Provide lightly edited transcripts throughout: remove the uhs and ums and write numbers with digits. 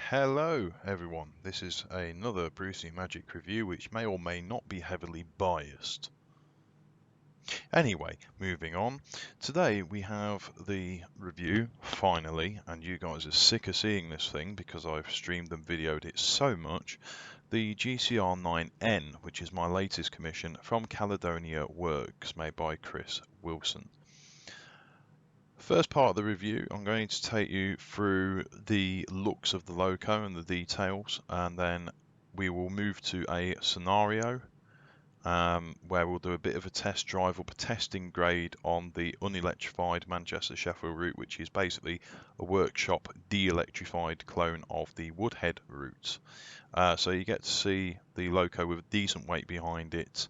Hello everyone, this is another Brucie-Magik review which may or may not be heavily biased. Anyway, moving on. Today we have the review, finally, and you guys are sick of seeing this thing because I've streamed and videoed it so much, the GCR 9N, which is my latest commission from Caledonia Works, made by Chris Wilson. First part of the review, I'm going to take you through the looks of the loco and the details, and then we will move to a scenario where we'll do a bit of a test drive up a testing grade on the unelectrified Manchester-Sheffield route, which is basically a workshop de-electrified clone of the Woodhead route. So you get to see the loco with a decent weight behind it,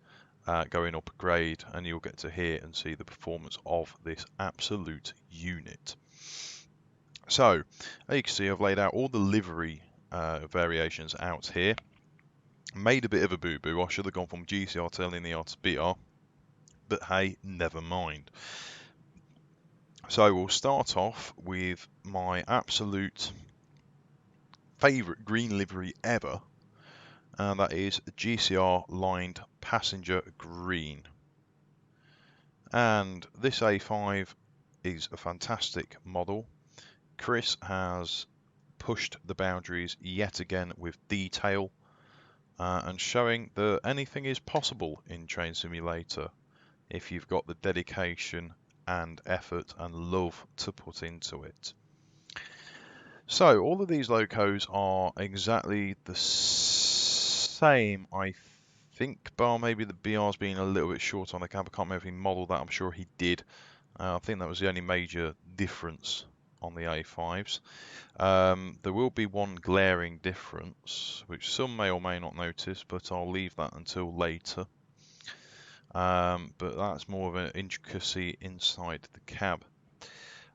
going up a grade, and you'll get to hear and see the performance of this absolute unit. So, as you can see, I've laid out all the livery variations out here. Made a bit of a boo-boo. I should have gone from GCR to linear to BR, but hey, never mind. So we'll start off with my absolute favourite green livery ever, and that is GCR lined passenger green. And this A5 is a fantastic model. Chris has pushed the boundaries yet again with detail and showing that anything is possible in Train Simulator if you've got the dedication and effort and love to put into it. So all of these locos are exactly the same, I think, bar maybe the BR's being a little bit short on the cab. I can't remember if he modelled that. I'm sure he did. I think that was the only major difference on the A5s. There will be one glaring difference, which some may or may not notice, but I'll leave that until later. But that's more of an intricacy inside the cab.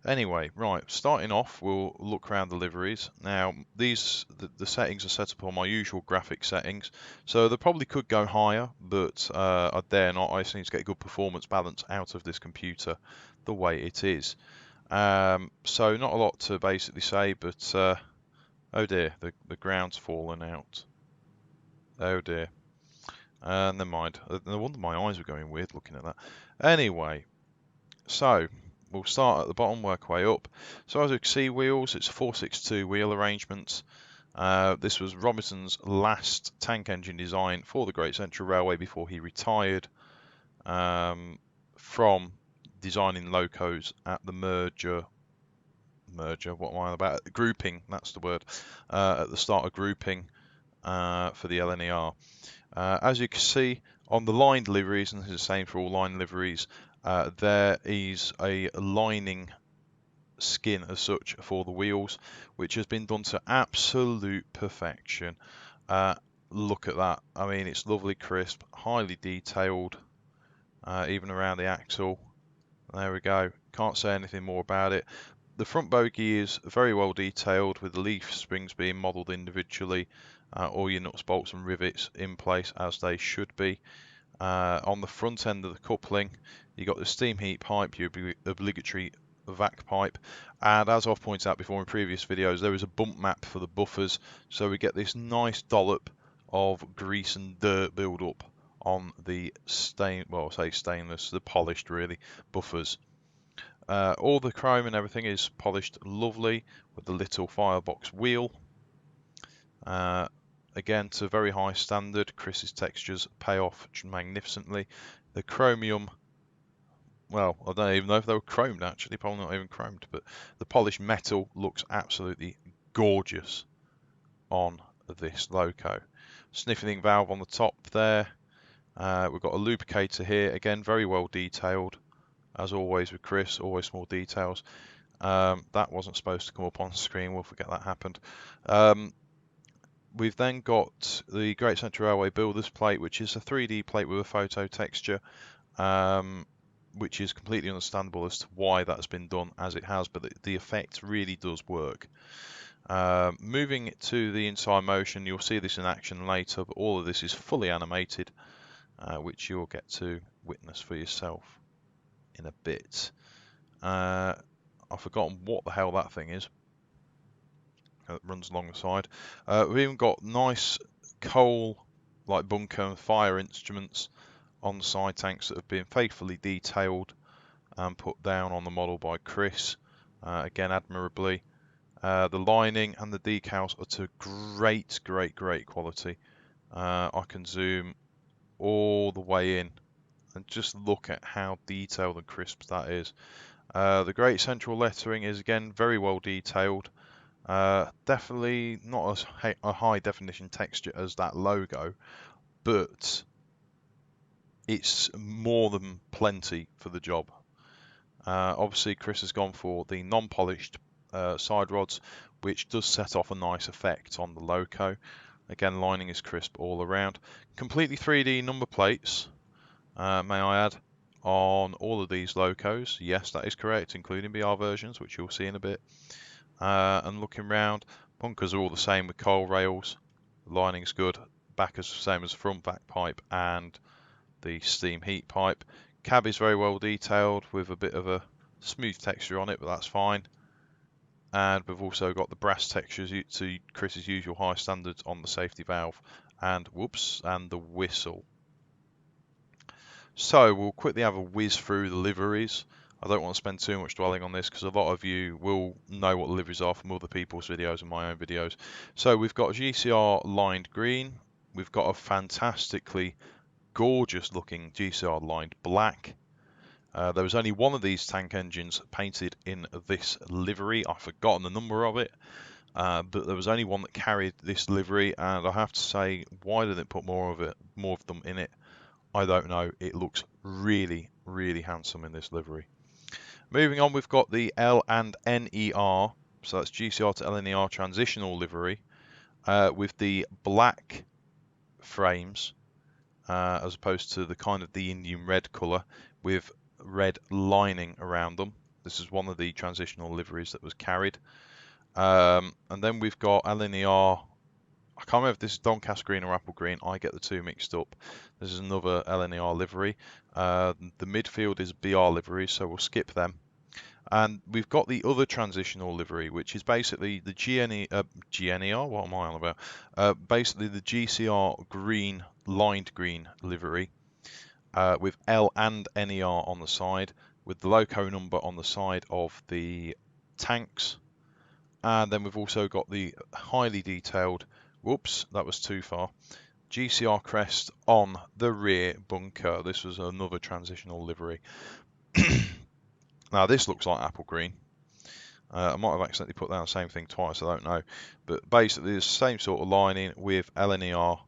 Anyway, right, starting off, we'll look around the liveries. Now, the settings are set up on my usual graphic settings, so they probably could go higher, but I dare not. I just need to get a good performance balance out of this computer the way it is. So not a lot to basically say, but oh dear, the ground's fallen out. Oh dear. Never mind. No wonder my eyes were going weird looking at that. Anyway, so we'll start at the bottom, work our way up. So as you can see, wheels, it's a 462 wheel arrangement. This was Robinson's last tank engine design for the Great Central Railway before he retired from designing locos at the what am I about? Grouping, that's the word, at the start of grouping for the LNER. As you can see on the lined liveries, and this is the same for all line liveries, there is a lining skin as such for the wheels, which has been done to absolute perfection. Look at that. I mean, it's lovely, crisp, highly detailed, even around the axle. There we go. Can't say anything more about it. The front bogie is very well detailed, with the leaf springs being modelled individually, all your nuts, bolts and rivets in place as they should be. On the front end of the coupling, you got the steam heat pipe, your obligatory vac pipe, and as I've pointed out before in previous videos, there is a bump map for the buffers, so we get this nice dollop of grease and dirt build up on the stainless, the polished really, buffers. All the chrome and everything is polished lovely with the little firebox wheel. Again, to a very high standard. Chris's textures pay off magnificently. The chromium, well, I don't even know if they were chromed actually, probably not even chromed, but the polished metal looks absolutely gorgeous on this loco. Sniffing valve on the top there. We've got a lubricator here, again very well detailed, as always with Chris, always small details. That wasn't supposed to come up on screen, we'll forget that happened. We've then got the Great Central Railway Builders plate, which is a 3D plate with a photo texture, which is completely understandable as to why that's been done as it has, but the effect really does work. Moving to the inside motion, you'll see this in action later, but all of this is fully animated, which you'll get to witness for yourself in a bit. I've forgotten what the hell that thing is. that runs along the side. We've even got nice coal, like bunker and fire instruments on the side tanks that have been faithfully detailed and put down on the model by Chris, again admirably. The lining and the decals are to great quality. I can zoom all the way in and just look at how detailed and crisp that is. The great central lettering is again very well detailed. Definitely not as a high definition texture as that logo, but it's more than plenty for the job. Obviously Chris has gone for the non-polished side rods, which does set off a nice effect on the loco. Again, lining is crisp all around. Completely 3D number plates, may I add, on all of these locos. Yes, that is correct, including BR versions, which you'll see in a bit. And looking round, bunkers are all the same with coal rails. Lining's good. Back is the same as front back pipe and the steam heat pipe. Cab is very well detailed with a bit of a smooth texture on it, but that's fine. And we've also got the brass textures to Chris's usual high standards on the safety valve and the whistle. So we'll quickly have a whiz through the liveries. I don't want to spend too much dwelling on this because a lot of you will know what the liveries are from other people's videos and my own videos. So we've got GCR lined green. We've got a fantastically gorgeous looking GCR lined black. There was only one of these tank engines painted in this livery. I've forgotten the number of it, but there was only one that carried this livery, and I have to say, why didn't they put more of them in it? I don't know. It looks really handsome in this livery. Moving on, we've got the L and NER, so that's GCR to LNER transitional livery, with the black frames, as opposed to the kind of the Indian red colour with red lining around them. This is one of the transitional liveries that was carried. And then we've got LNER. I can't remember if this is Doncaster green or apple green. I get the two mixed up. This is another LNER livery. The midfield is BR livery, so we'll skip them. And we've got the other transitional livery, which is basically the GNER. What am I on about? Basically the GCR green, lined green livery, with L and NER on the side, with the loco number on the side of the tanks. And then we've also got the highly detailed, whoops, that was too far, GCR crest on the rear bunker. This was another transitional livery. Now this looks like apple green. I might have accidentally put down the same thing twice, I don't know. But basically the same sort of lining with LNER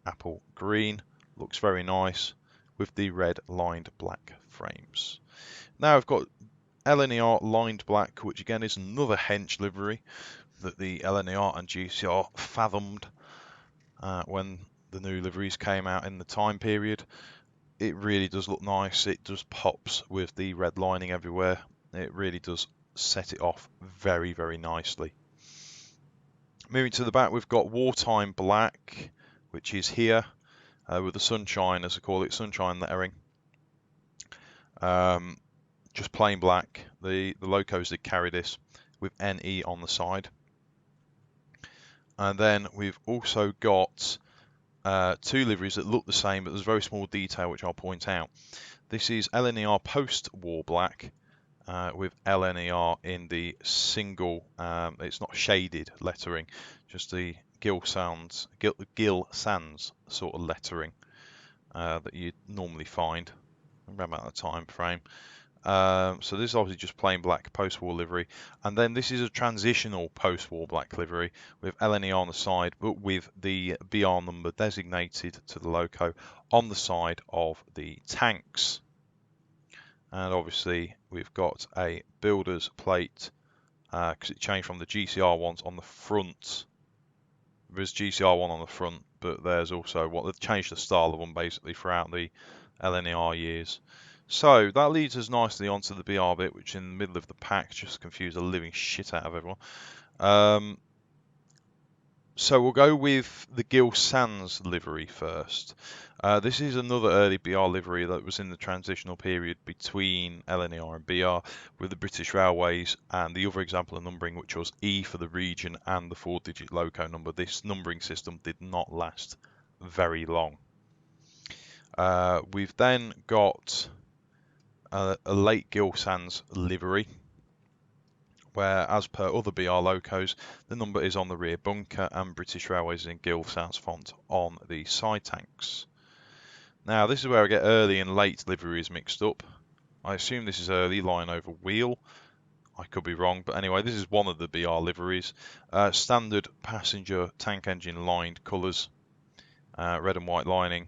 apple green. Looks very nice with the red lined black frames. Now I've got LNER lined black, which again is another hench livery that the LNER and GCR fathomed when the new liveries came out in the time period. It really does look nice. It just pops with the red lining everywhere. It really does set it off very nicely. Moving to the back, we've got wartime black, which is here with the sunshine, as I call it, sunshine lettering. Just plain black. The locos did carry this with NE on the side. And then we've also got two liveries that look the same, but there's a very small detail which I'll point out. This is LNER post-war black with LNER in the single, it's not shaded lettering, just the Gill Sands sort of lettering that you normally find around about the time frame. So this is obviously just plain black post-war livery, and then this is a transitional post-war black livery with LNE on the side, but with the BR number designated to the loco on the side of the tanks. And obviously we've got a builder's plate because it changed from the GCR ones on the front. There's GCR one on the front, but there's also they've changed the style of them basically throughout the LNER years. So that leads us nicely onto the BR bit, which in the middle of the pack just confused the living shit out of everyone. So we'll go with the Gill Sans livery first. This is another early BR livery that was in the transitional period between LNER and BR with the British Railways, and the other example of numbering, which was E for the region and the 4-digit loco number. This numbering system did not last very long. We've then got a late Gill Sans livery, where, as per other BR locos, the number is on the rear bunker and British Railways in Gill Sans font on the side tanks. Now, this is where I get early and late liveries mixed up. I assume this is early line over wheel. I could be wrong, but anyway, this is one of the BR liveries. Standard passenger tank engine lined colours, red and white lining,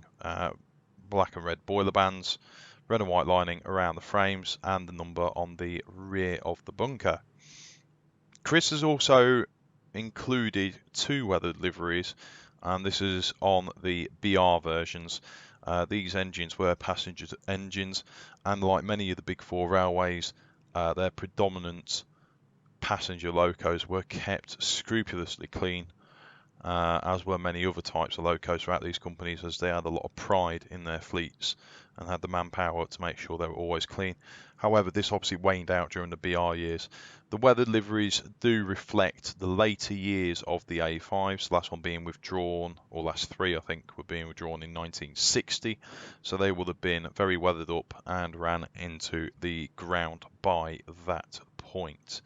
black and red boiler bands, red and white lining around the frames, and the number on the rear of the bunker. Chris has also included 2 weathered liveries, and this is on the BR versions. These engines were passenger engines, and like many of the big 4 railways, their predominant passenger locos were kept scrupulously clean, as were many other types of locos throughout these companies, as they had a lot of pride in their fleets and had the manpower to make sure they were always clean. However, this obviously waned out during the BR years. The weathered liveries do reflect the later years of the A5s, the last one being withdrawn, or last 3 I think were being withdrawn in 1960, so they would have been very weathered up and ran into the ground by that point.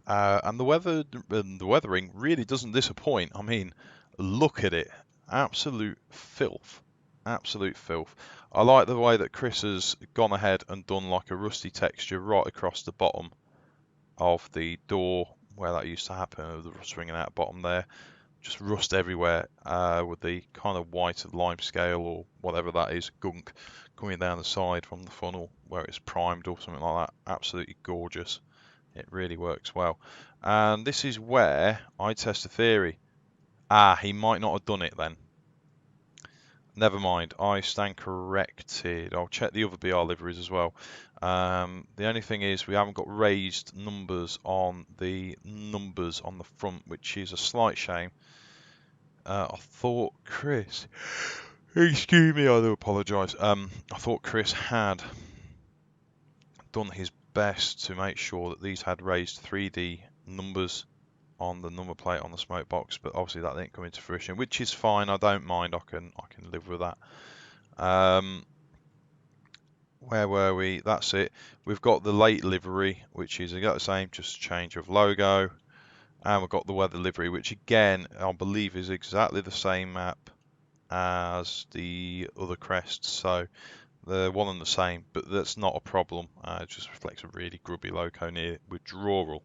And the weathering really doesn't disappoint. I mean, look at it, absolute filth, absolute filth. I like the way that Chris has gone ahead and done like a rusty texture right across the bottom of the door where that used to happen, the rust ringing out bottom there. Just rust everywhere, with the kind of white lime scale or whatever that is, gunk, coming down the side from the funnel where it's primed or something like that. Absolutely gorgeous. It really works well. And this is where I test a theory. He might not have done it then. Never mind, I stand corrected. I'll check the other BR liveries as well. The only thing is we haven't got raised numbers on the front, which is a slight shame. I thought Chris, excuse me, I do apologise. I thought Chris had done his best to make sure that these had raised 3D numbers on the number plate on the smoke box, but obviously that didn't come into fruition, which is fine. I don't mind. I can live with that. Where were we? That's it. We've got the late livery, which is exactly the same, just change of logo, and we've got the weather livery, which again I believe is exactly the same map as the other crests, so they're one and the same, but that's not a problem. It just reflects a really grubby loco near withdrawal.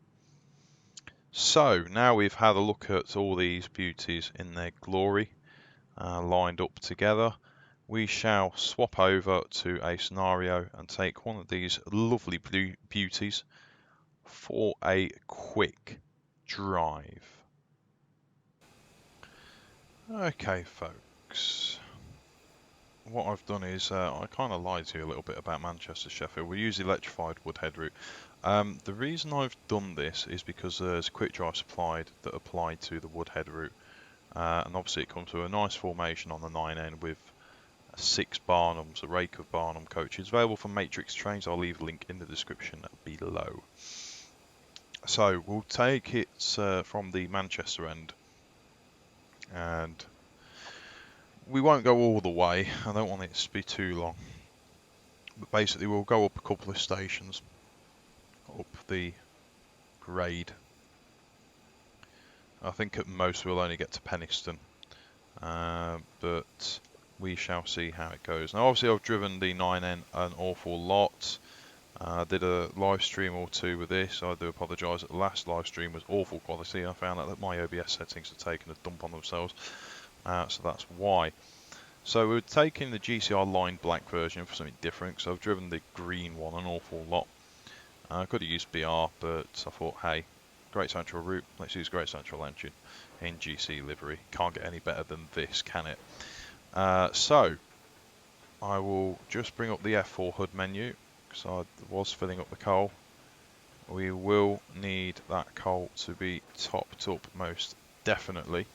So now we've had a look at all these beauties in their glory, lined up together, we shall swap over to a scenario and take one of these lovely beauties for a quick drive. Okay folks, what I've done is I kind of lied to you a little bit about Manchester Sheffield. We use the electrified Woodhead route. The reason I've done this is because there's quick drive supplied that apply to the Woodhead route, and obviously it comes with a nice formation on the 9N with 6 Barnums, a rake of Barnum coaches available from MatrixTrains. I'll leave a link in the description below. So we'll take it from the Manchester end, and we won't go all the way. I don't want it to be too long, but basically we'll go up a couple of stations up the grade. I think at most we'll only get to Penistone, but we shall see how it goes. Now obviously I've driven the 9N an awful lot. I did a live stream or 2 with this. I do apologise that the last live stream was awful quality. I found out that my OBS settings had taken a dump on themselves, so that's why. So we're taking the GCR line black version for something different, because I've driven the green one an awful lot. I could have used BR, but I thought, hey, Great Central route, let's use Great Central engine in GC livery. Can't get any better than this, can it? So I will just bring up the F4 HUD menu, because I was filling up the coal. We will need that coal to be topped up most definitely.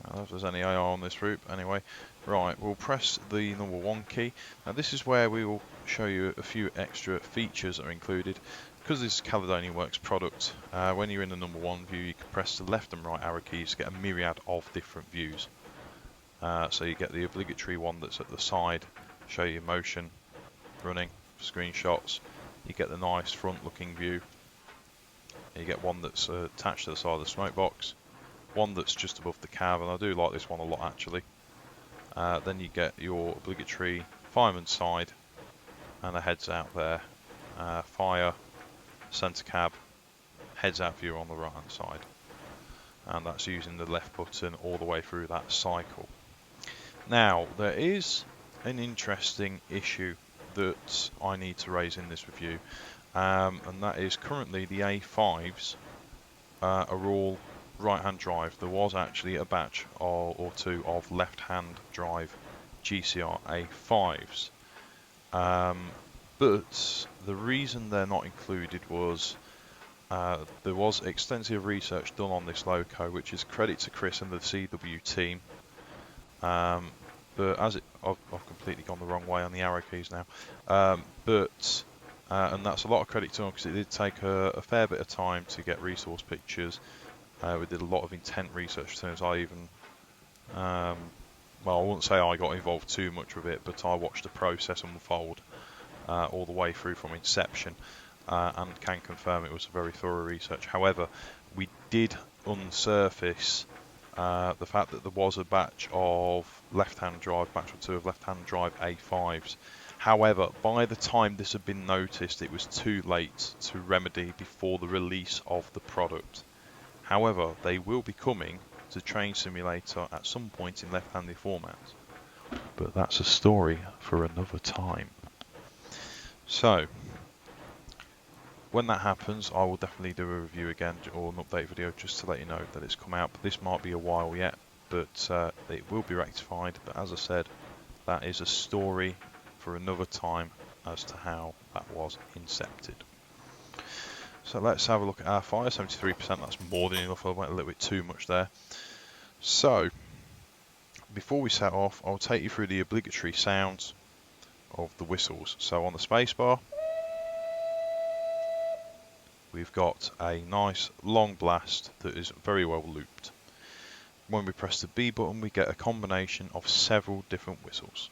I don't know if there's any AR on this route. Anyway, right, we'll press the number 1 key. Now this is where we will show you a few extra features that are included. Because this is Caledonia Works product, when you're in the number 1 view, you can press the left and right arrow keys to get a myriad of different views. So you get the obligatory one that's at the side, show you motion, running, screenshots. You get the nice front looking view. You get one that's attached to the side of the smoke box. One that's just above the cab, and I do like this one a lot actually. Then you get your obligatory fireman's side and a heads out there. Fire, centre cab, heads out view on the right hand side. And that's using the left button all the way through that cycle. Now, there is an interesting issue that I need to raise in this review, and that is currently the A5s are all right-hand drive. There was actually a batch or two of left-hand drive GCR A5s, but the reason they're not included was there was extensive research done on this loco, which is credit to Chris and the CW team. But as I've completely gone the wrong way on the arrow keys now. And that's a lot of credit to them because it did take a fair bit of time to get resource pictures. We did a lot of intent research. Turns I even, well, I wouldn't say I got involved too much with it, but I watched the process unfold all the way through from inception, and can confirm it was a very thorough research. However, we did unsurface the fact that there was a batch of left-hand drive, batch or two of left-hand drive A5s. However, by the time this had been noticed, it was too late to remedy before the release of the product. However, they will be coming to Train Simulator at some point in left-handed format. But that's a story for another time. So, when that happens, I will definitely do a review again or an update video just to let you know that it's come out. But this might be a while yet, but it will be rectified. But as I said, that is a story for another time as to how that was incepted. So let's have a look at our fire. 73%, that's more than enough. I went a little bit too much there. So, before we set off, I'll take you through the obligatory sounds of the whistles. So on the spacebar, we've got a nice long blast that is very well looped. When we press the B button, we get a combination of several different whistles.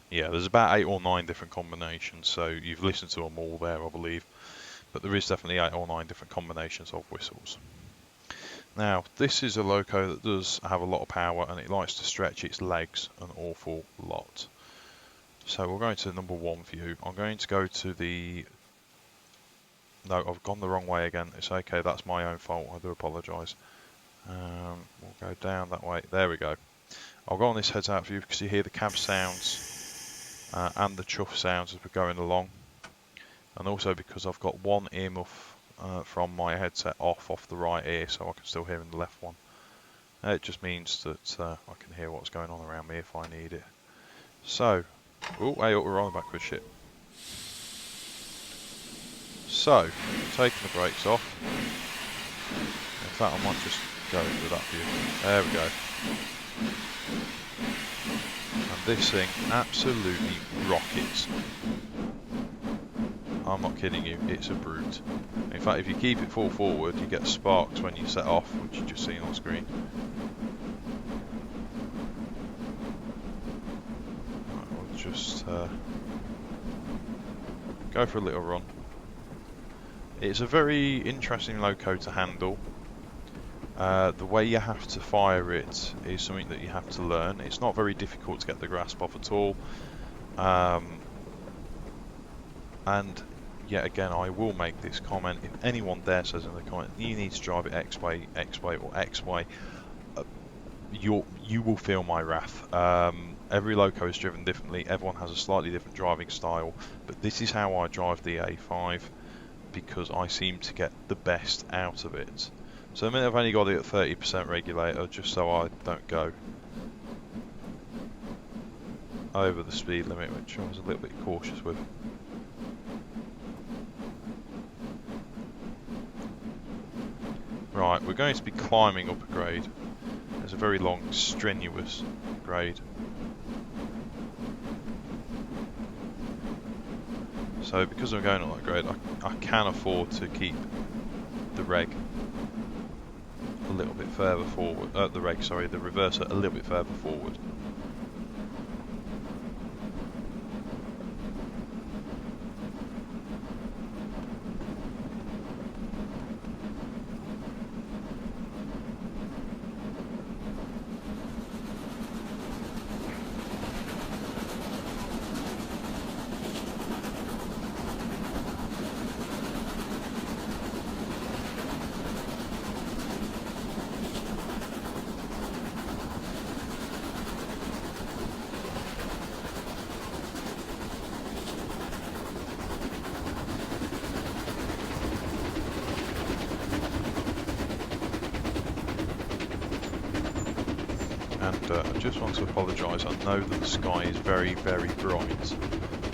Yeah, there's about 8 or 9 different combinations, so you've listened to them all there, I believe. But there is definitely 8 or 9 different combinations of whistles. Now, this is a loco that does have a lot of power, and it likes to stretch its legs an awful lot. So we're going to the number 1 view. I'm going to go to the... No, I've gone the wrong way again. It's okay, that's my own fault. I do apologise. We'll go down that way. There we go. I'll go on this heads out view because you hear the cab sounds and the chuff sounds as we're going along, and also because I've got one earmuff from my headset off the right ear, so I can still hear in the left one. It just means that I can hear what's going on around me if I need it. So, oh, hey, we're on the backwards shit. So, taking the brakes off. In fact, I might just go with that view. There we go. And this thing absolutely rockets. I'm not kidding you, it's a brute. In fact, if you keep it full forward, you get sparks when you set off, which you've just seen on screen. Right, we'll just go for a little run. It's a very interesting loco to handle. The way you have to fire it is something that you have to learn. It's not very difficult to get the grasp of at all. And yet again, I will make this comment. If anyone there says in the comment, you need to drive it X way, or X way, you will feel my wrath. Every loco is driven differently. Everyone has a slightly different driving style, but this is how I drive the A5 because I seem to get the best out of it. So I mean, I've only got it at 30% regulator just so I don't go over the speed limit, which I was a little bit cautious with. Right, we're going to be climbing up a grade. It's a very long, strenuous grade. So because I'm going on that grade, I can afford to keep the reg a little bit further forward. The reverser a little bit further forward. I just want to apologise, I know that the sky is very, very bright.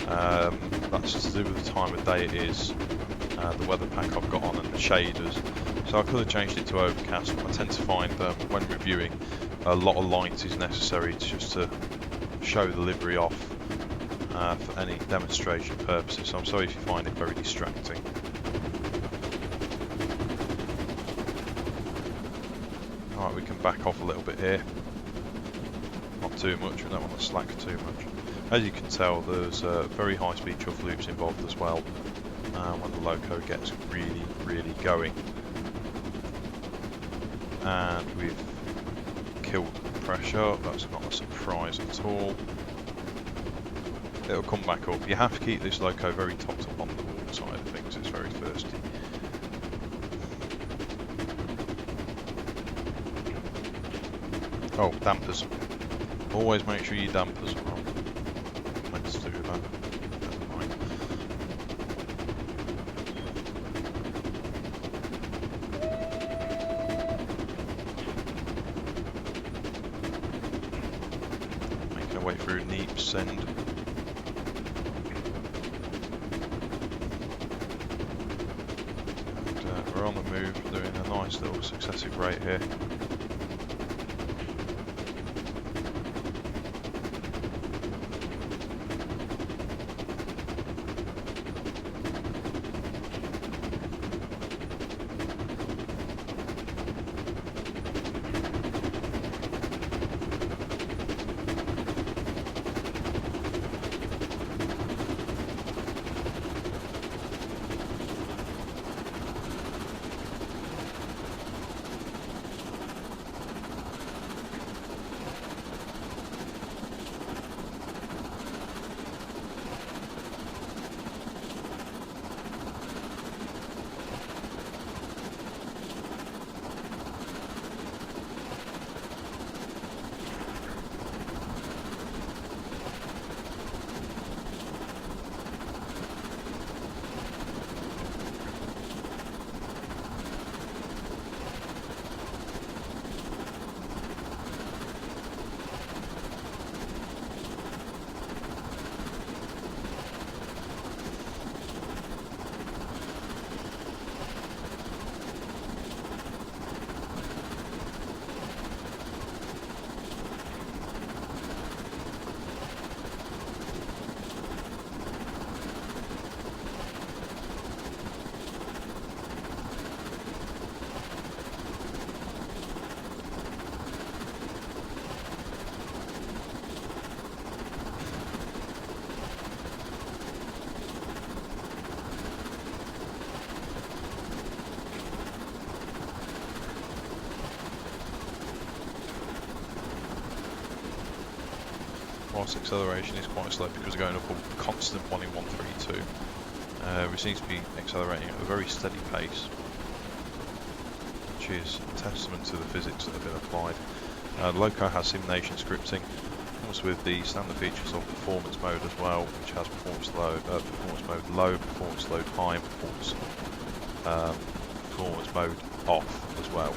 That's to do with the time of day it is, the weather pack I've got on and the shaders. So I could have changed it to overcast, but I tend to find that when reviewing, a lot of light is necessary just to show the livery off for any demonstration purposes. So I'm sorry if you find it very distracting. Alright, we can back off a little bit here. Not too much, we don't want to slack too much. As you can tell, there's very high speed chuff loops involved as well when the loco gets really, really going. And we've killed the pressure, that's not a surprise at all. It'll come back up. You have to keep this loco very topped up on the water side of things, it's very thirsty. Oh, dampers. Always make sure your dampers are on. Let's do that. Never mind. Making our way through Neeps End. And we're on the move, doing a nice little successive rate here. Whilst acceleration is quite slow because we're going up a constant 1 in 132, we seem to be accelerating at a very steady pace, which is a testament to the physics that have been applied. Loco has simulation scripting, comes with the standard features of performance mode as well, which has performance mode low, performance mode high, and performance mode off as well.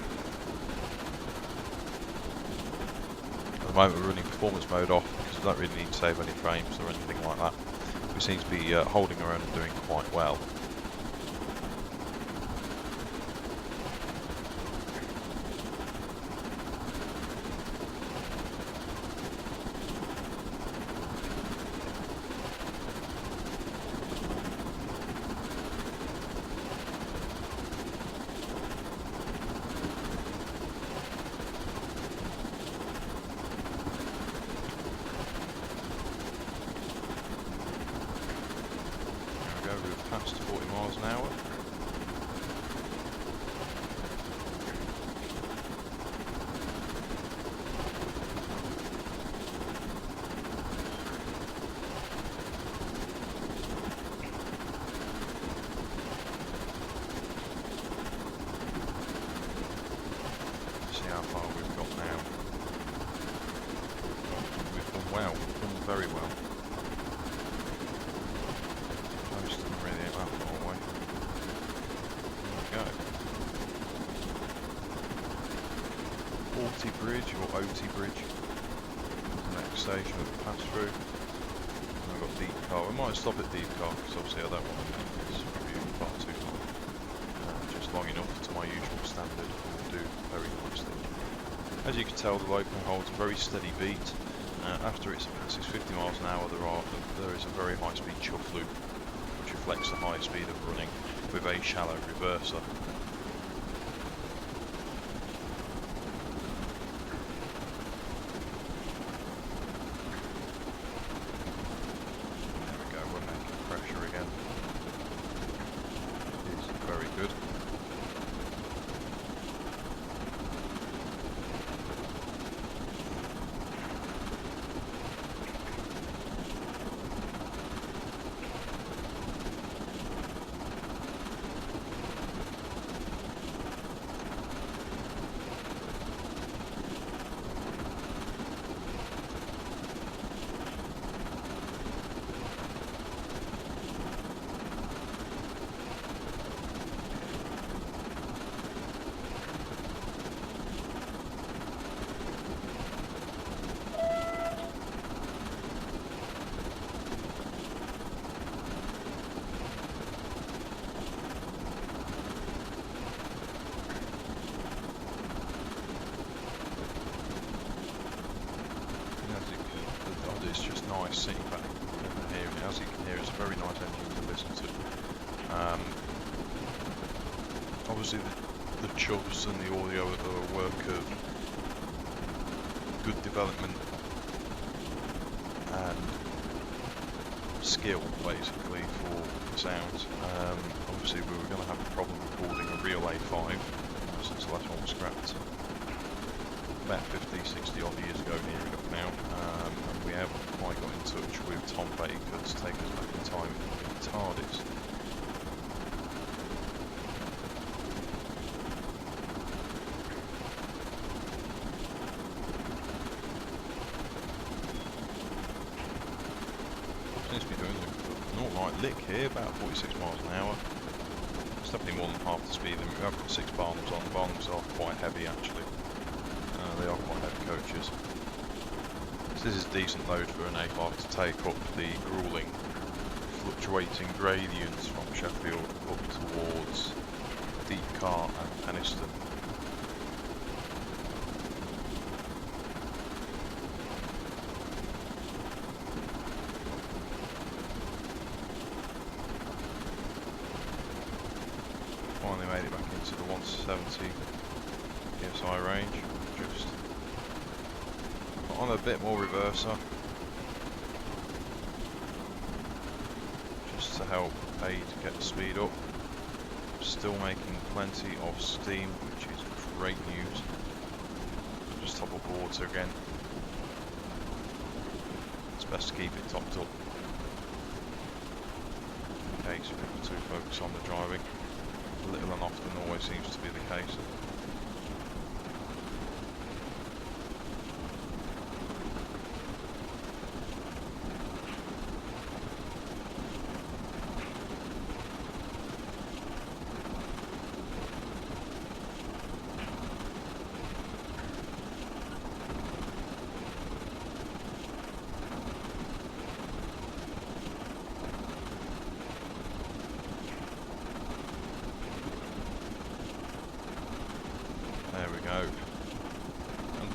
At the moment we're running performance mode off because we don't really need to save any frames or anything like that. We seem to be holding our own and doing quite well. Past 40 miles an hour. See how far we've got now. We've done well, we've done very well. Bridge or OT Bridge, the next station we've passed through. And I've got Deep Car. We might stop at Deep Car because obviously I don't want to make this review far too long. Just long enough to my usual standard, and will do very nicely. As you can tell, the Loco holds a very steady beat. After it passes 50 miles an hour, there is a very high speed chuff loop, which reflects the high speed of running with a shallow reverser. It's just nice sitting back and hearing it. As you can hear, it's a very nice engine to listen to. Obviously the chuffs and the audio are a work of good development and skill basically for the sounds. Obviously we were going to have a problem recording a real A5 since the last one was scrapped about 50, 60 odd years ago, near enough now, and we haven't quite got in touch with Tom Baker to take us back in time in the TARDIS. Seems to be doing an alright lick here, about 46 miles an hour. It's definitely more than half the speed limit. We've got 6 Barnums on. The Barnums are quite heavy actually. They are quite heavy coaches. So this is a decent load for an A5 to take up the gruelling, fluctuating gradients from Sheffield up towards Deep Car and Penistone. Finally made it back into the 170 PSI range. Just on a bit more reverser, just to help aid get the speed up. Still making plenty of steam, which is great news. Just top of water again. It's best to keep it topped up in case people too focus on the driving. Little and often always seems to be the case.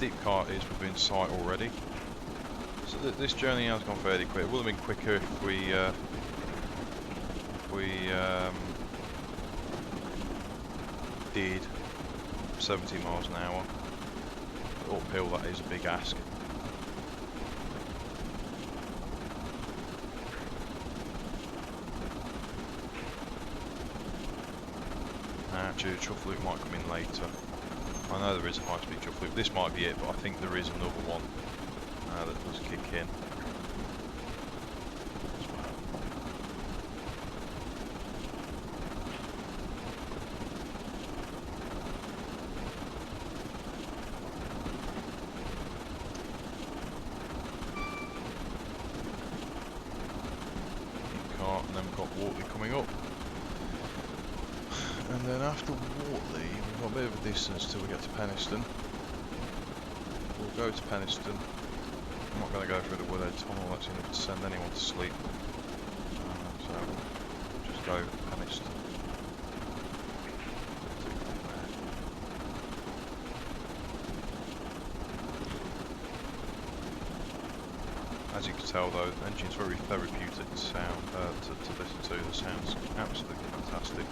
deep cart is within sight already. So this journey has gone fairly quick. It would have been quicker if we did 70 miles an hour. Uphill, that is a big ask. Actually, the chuff loop might come in later. I know there is a high-speed chuff loop. This might be it, but I think there is another one that does kick in. And then we've got Wortley coming up, and then after Wortley we've got a bit of a distance till we get to Penistone. We'll go to Penistone. I'm not going to go through the Woodhead Tunnel, that's enough to send anyone to sleep, so we'll just go Penistone. As you can tell though, the engine's very therapeutic sound to listen to. The sound's absolutely fantastic.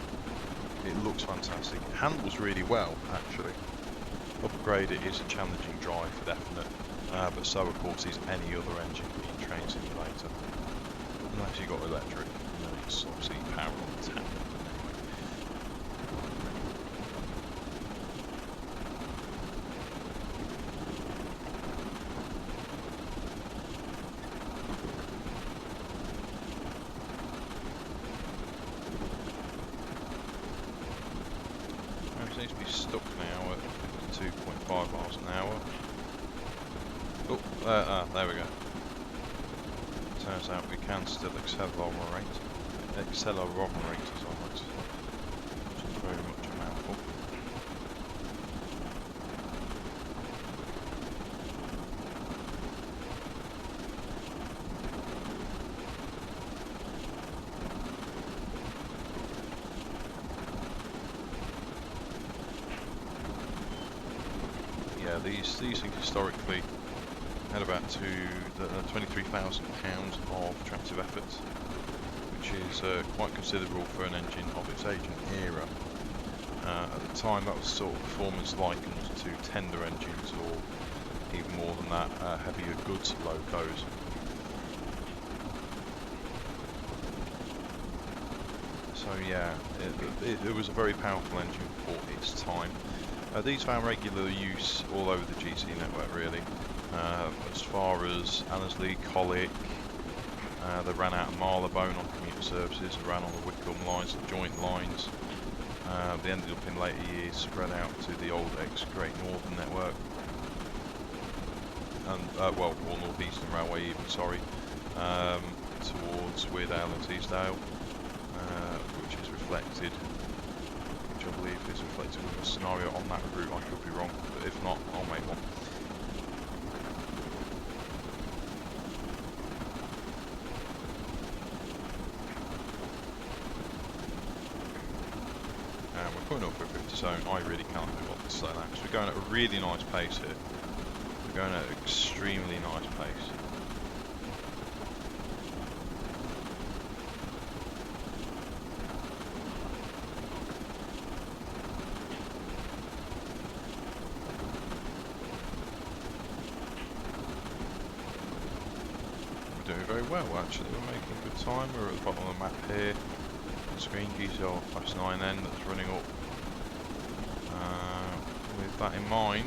It looks fantastic. It handles really well actually. Upgrade it is a challenging drive for definite, but so of course is any other engine being train simulator. Unless you've got electric, and then it's obviously power on the tap. Seems to be stuck now at 52.5 miles an hour. Oh, there we go. Turns out we can still accelerate as I like to say, which is very much a mouthful. These things historically had about £23,000 of tractive effort, which is quite considerable for an engine of its age and era. At the time that was sort of performance likened to tender engines, or even more than that, heavier goods locos. So yeah, it was a very powerful engine for its time. These found regular use all over the GC network really, as far as Annesley, Colic, they ran out of Marylebone on commuter services, they ran on the Wickham lines, the joint lines, they ended up in later years spread out to the old ex-Great Northern network, and well, or North Eastern Railway even, sorry, towards Weardale and Teesdale, which is reflected, I believe is reflected with a scenario on that route. I could be wrong, but if not, I'll make one. And we're putting up for a 50 zone. I really can't do what to say that, because we're going at a really nice pace here. We're going at an extremely nice pace. Doing very well actually, we're making good time. We're at the bottom of the map here. The screen GCR/9N that's running up. With that in mind,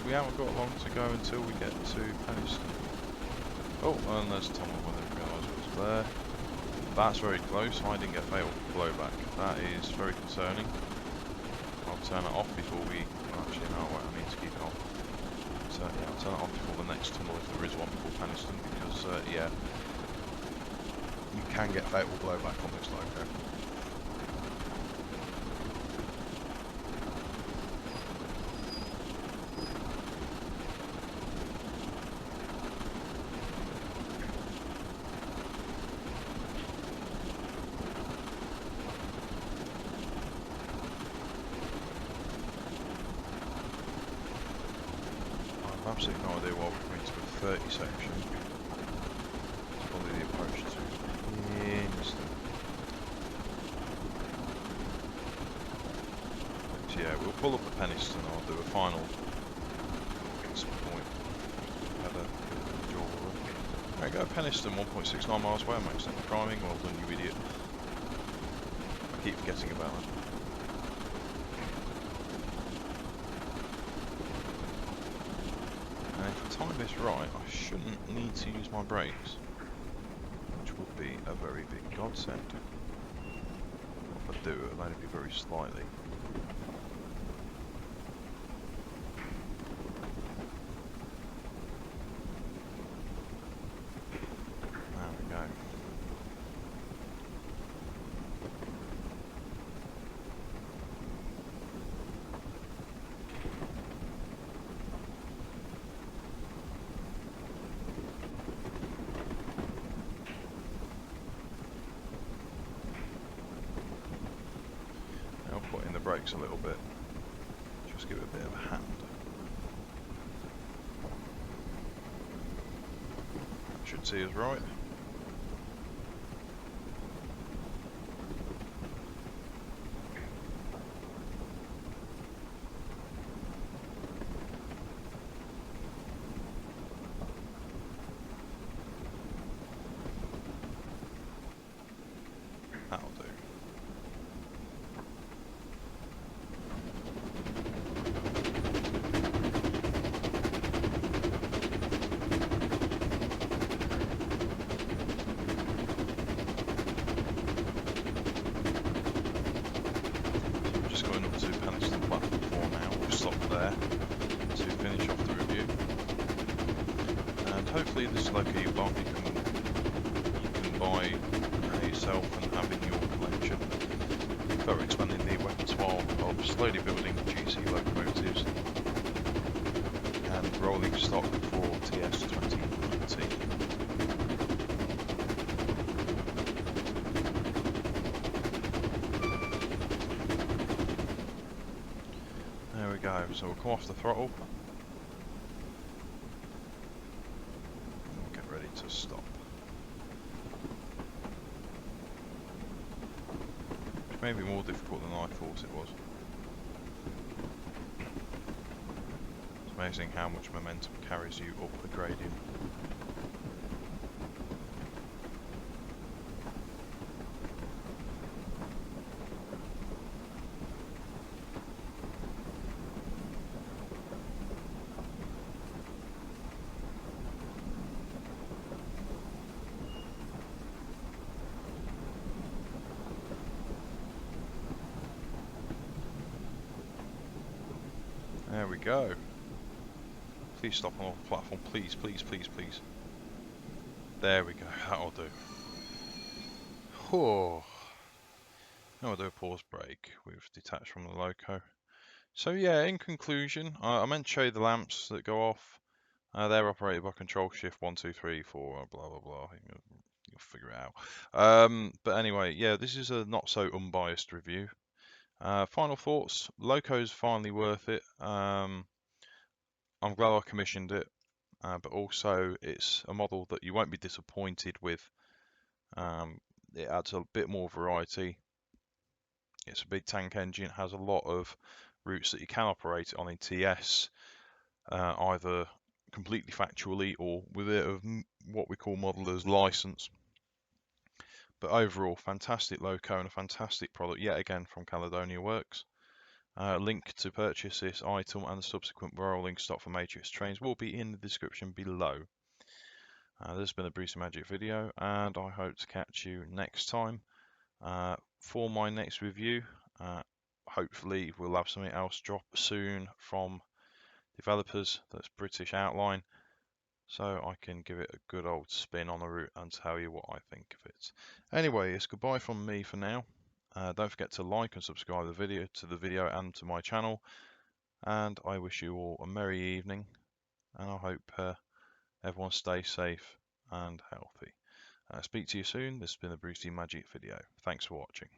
we haven't got long to go until we get to Penistone. Oh, and there's a tunnel, I didn't realise it was there. That's very close. I didn't get fatal blowback. That is very concerning. I'll turn it off before we, well, actually no, I need to keep it on. So yeah, I'll turn it off before the next tunnel if there is one before Penistone, because yeah, you can get fatal blowback on this loco. absolutely no idea why we're into a 30 section. It's probably the approach to instant. But yeah, we'll pull up the Penistone. I'll do a final point. Had a jaw. There we go, Penistone, 1.69 miles away. I'm accidentally priming. Well done, you idiot. I keep forgetting about that. And if I time this right, I shouldn't need to use my brakes, which would be a very big godsend. If I do, it'll only be very slightly. There we go. I'll put in the brakes a little bit, just give it a bit of a hand. That should see us right. That'll do. Hopefully this is like a bike you can buy yourself and have in your collection. Further expanding the repertoire of slowly building GC locomotives and rolling stock for TS2019. There we go, so we'll come off the throttle. To stop. Which may be more difficult than I thought it was. It's amazing how much momentum carries you up the gradient. There we go. Please stop on the platform, please, please, please, please. There we go, that'll do. Oh. Now I'll do a pause break. We've detached from the loco. So yeah, in conclusion, I meant to show you the lamps that go off. They're operated by control shift 1, 2, 3, 4, blah blah blah. You'll figure it out. But anyway, yeah, this is a not so unbiased review. Final thoughts. Loco's finally worth it. I'm glad I commissioned it, but also it's a model that you won't be disappointed with. It adds a bit more variety. It's a big tank engine. It has a lot of routes that you can operate on in TS, either completely factually or with a bit of what we call modeller's license. But overall, fantastic loco and a fantastic product yet again from Caledonia Works. Link to purchase this item and the subsequent rolling stock for MatrixTrains will be in the description below. This has been a Brucie-Magik video, and I hope to catch you next time for my next review. Hopefully we'll have something else drop soon from developers that's British outline, so I can give it a good old spin on the route and tell you what I think of it. Anyway, it's goodbye from me for now. Don't forget to like and subscribe to the video and to my channel, and I wish you all a merry evening, and I hope everyone stays safe and healthy. Speak to you soon. This has been a Brucie-Magik video. Thanks for watching.